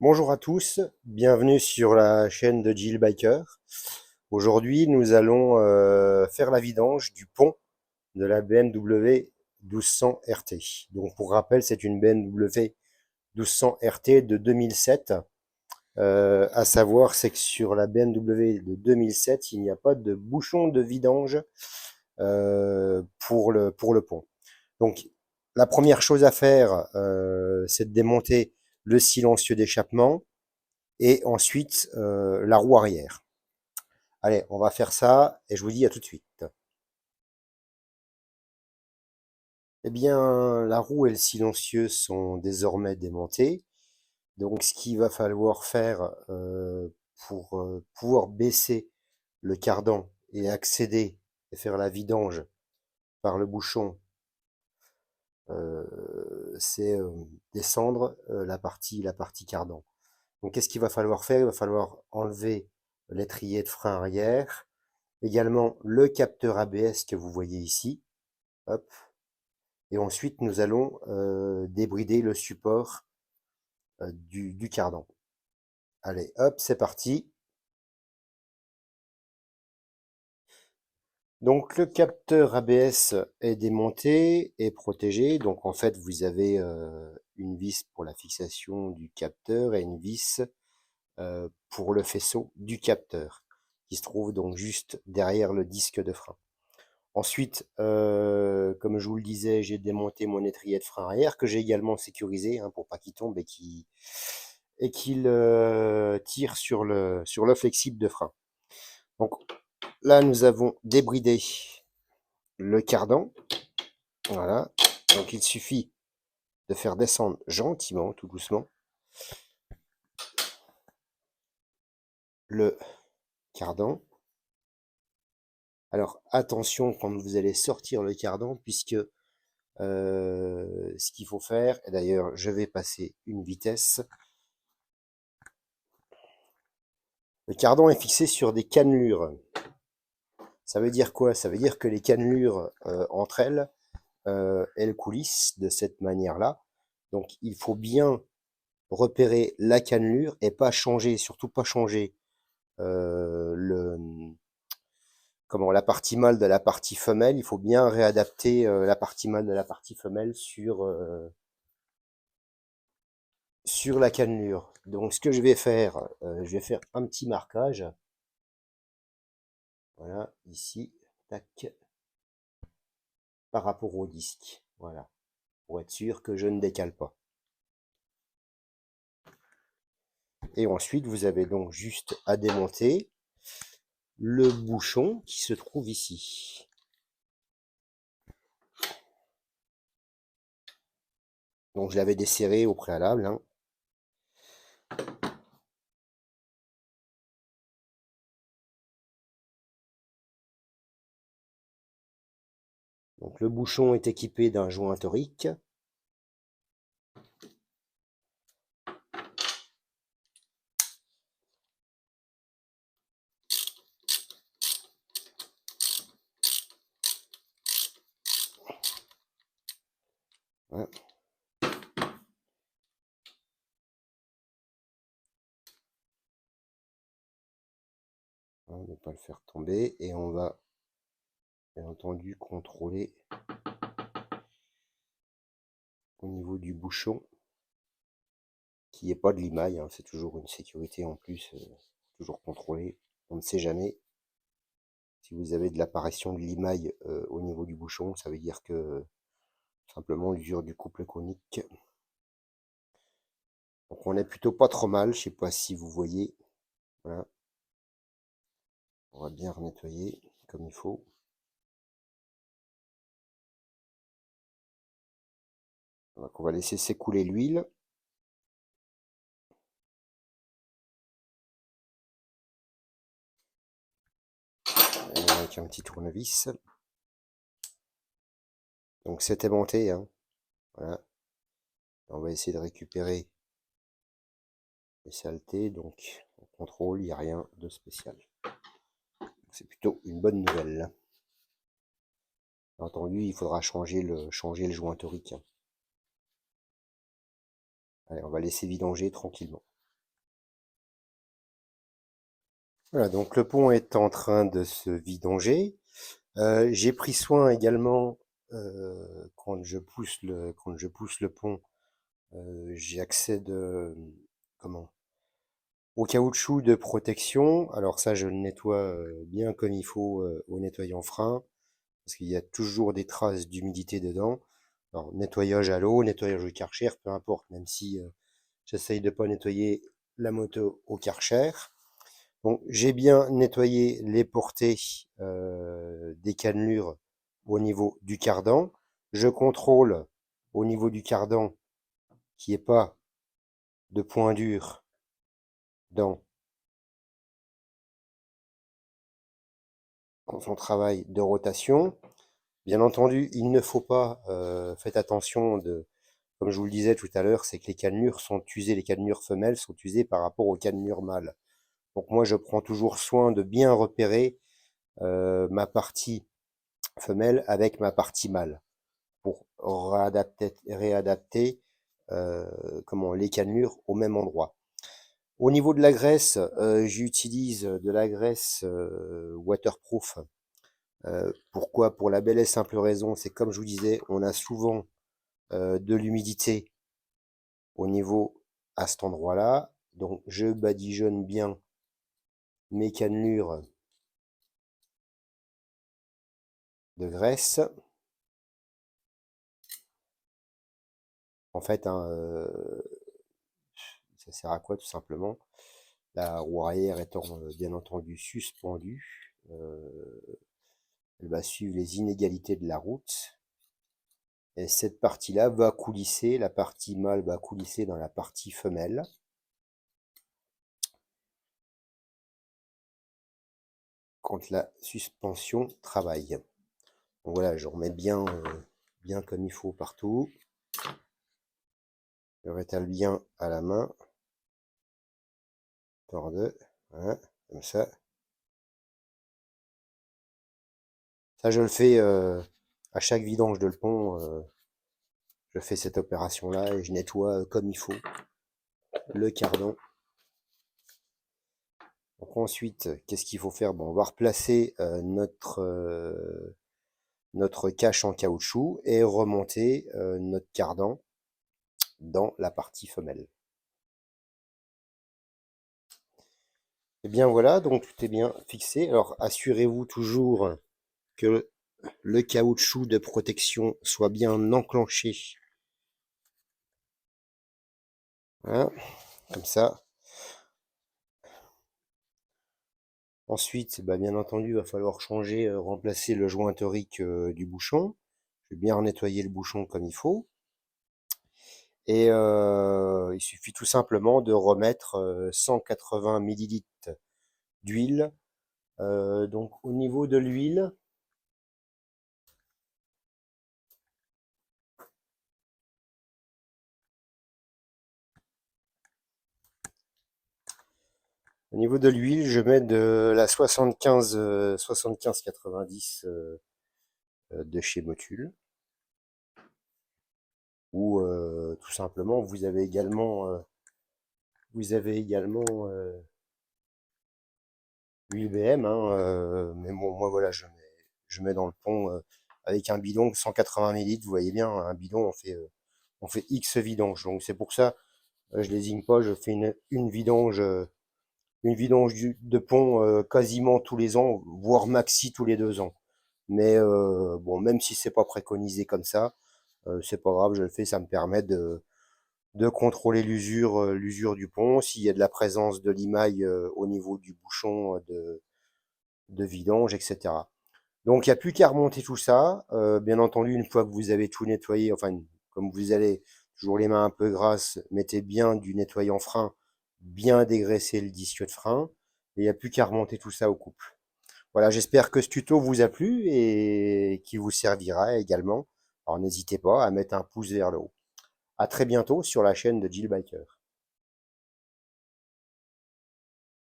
Bonjour à tous, bienvenue sur la chaîne de Jill Biker. Aujourd'hui, nous allons faire la vidange du pont de la BMW 1200 RT. Donc, pour rappel, c'est une BMW 1200 RT de 2007. À savoir, c'est que sur la BMW de 2007, il n'y a pas de bouchon de vidange pour le pont. Donc, la première chose à faire, c'est de démonter le silencieux d'échappement et ensuite la roue arrière. Allez, on va faire ça et je vous dis à tout de suite. Eh bien, la roue et le silencieux sont désormais démontés. Donc, ce qu'il va falloir faire pour pouvoir baisser le cardan et accéder et faire la vidange par le bouchon, c'est descendre la partie cardan. Donc, qu'est-ce qu'il va falloir faire? Il va falloir enlever l'étrier de frein arrière, également le capteur ABS que vous voyez ici. Hop. Et ensuite, nous allons débrider le support du cardan. Allez, hop, c'est parti. Donc le capteur ABS est démonté et protégé. Donc en fait, vous avez une vis pour la fixation du capteur et une vis pour le faisceau du capteur, qui se trouve donc juste derrière le disque de frein. Ensuite, comme je vous le disais, j'ai démonté mon étrier de frein arrière que j'ai également sécurisé hein, pour pas qu'il tombe et qu'il tire sur le flexible de frein. Donc là, nous avons débridé le cardan. Voilà. Donc il suffit de faire descendre gentiment, tout doucement, le cardan. Alors attention quand vous allez sortir le cardan, puisque ce qu'il faut faire, et d'ailleurs je vais passer une vitesse. Le cardan est fixé sur des cannelures. Ça veut dire quoi? Ça veut dire que les cannelures entre elles, elles coulissent de cette manière-là. Donc il faut bien repérer la cannelure et pas changer, surtout pas changer le la partie mâle de la partie femelle. Il faut bien réadapter la partie mâle de la partie femelle sur la cannelure. Donc ce que je vais faire un petit marquage. Voilà, ici, tac, par rapport au disque. Voilà, pour être sûr que je ne décale pas. Et ensuite, vous avez donc juste à démonter le bouchon qui se trouve ici. Donc je l'avais desserré au préalable. Hein. Donc le bouchon est équipé d'un joint torique. Voilà. Ne pas le faire tomber et on va bien entendu contrôler au niveau du bouchon qu'il n'y ait pas de limaille, hein. C'est toujours une sécurité en plus, toujours contrôler, on ne sait jamais. Si vous avez de l'apparition de limaille au niveau du bouchon, ça veut dire que simplement l'usure du couple conique. Donc on est plutôt pas trop mal, je sais pas si vous voyez. Voilà. On va bien renettoyer comme il faut. Donc on va laisser s'écouler l'huile. Avec un petit tournevis. Donc c'est aimanté. Hein. Voilà. On va essayer de récupérer les saletés. Donc on contrôle, il n'y a rien de spécial. C'est plutôt une bonne nouvelle. Bien entendu, il faudra changer le joint torique. Allez, on va laisser vidanger tranquillement. Voilà, donc le pont est en train de se vidanger. J'ai pris soin également, quand je pousse le pont, j'accède, comment? Au caoutchouc de protection. Alors ça, je le nettoie bien comme il faut au nettoyant frein, parce qu'il y a toujours des traces d'humidité dedans. Alors, nettoyage à l'eau, nettoyage au Karcher, peu importe, même si j'essaye de pas nettoyer la moto au Karcher. Donc, j'ai bien nettoyé les portées des cannelures au niveau du cardan. Je contrôle au niveau du cardan qu'il n'y ait pas de point dur dans son travail de rotation. Bien entendu, il ne faut pas, faites attention comme je vous le disais tout à l'heure, c'est que les cannelures sont usées, les cannelures femelles sont usées par rapport aux cannelures mâles. Donc moi, je prends toujours soin de bien repérer ma partie femelle avec ma partie mâle pour réadapter les cannelures au même endroit. Au niveau de la graisse, j'utilise de la graisse waterproof. Pourquoi? Pour la belle et simple raison, c'est comme je vous disais, on a souvent de l'humidité au niveau à cet endroit-là. Donc je badigeonne bien mes cannelures de graisse. En fait, hein, ça sert à quoi tout simplement? La roue arrière étant bien entendu suspendue, elle va suivre les inégalités de la route. Et cette partie-là va coulisser, la partie mâle va coulisser dans la partie femelle. Quand la suspension travaille. Donc voilà, je remets bien, bien comme il faut partout. Je rétale bien à la main. Par deux, voilà, comme ça. Ça, je le fais à chaque vidange de le pont. Je fais cette opération-là et je nettoie comme il faut le cardan. Donc ensuite, qu'est-ce qu'il faut faire? Bon, on va replacer notre cache en caoutchouc et remonter notre cardan dans la partie femelle. Et bien voilà, donc tout est bien fixé. Alors assurez-vous toujours que le caoutchouc de protection soit bien enclenché. Voilà, comme ça. Ensuite, bah, bien entendu, il va falloir changer, remplacer le joint torique du bouchon. Je vais bien nettoyer le bouchon comme il faut. Et il suffit tout simplement de remettre 180 millilitres d'huile. Donc au niveau de l'huile, je mets de la 75-90 de chez Motul. Ou tout simplement, vous avez également l'huile BM, hein, mais bon, moi voilà, je mets dans le pont avec un bidon 180 millilitres. Vous voyez bien, un bidon, on fait X vidanges. Donc c'est pour ça, je lésigne pas, je fais une vidange de pont quasiment tous les ans, voire maxi tous les 2 ans. Mais bon, même si c'est pas préconisé comme ça, c'est pas grave, je le fais, ça me permet de contrôler l'usure du pont, s'il y a de la présence de limaille au niveau du bouchon de vidange, etc. Donc il n'y a plus qu'à remonter tout ça. Bien entendu, une fois que vous avez tout nettoyé, enfin, comme vous allez toujours les mains un peu grasses, mettez bien du nettoyant frein, bien dégraisser le disque de frein, et il n'y a plus qu'à remonter tout ça au couple. Voilà, j'espère que ce tuto vous a plu et qui vous servira également. Alors n'hésitez pas à mettre un pouce vers le haut. À très bientôt sur la chaîne de Jill Biker.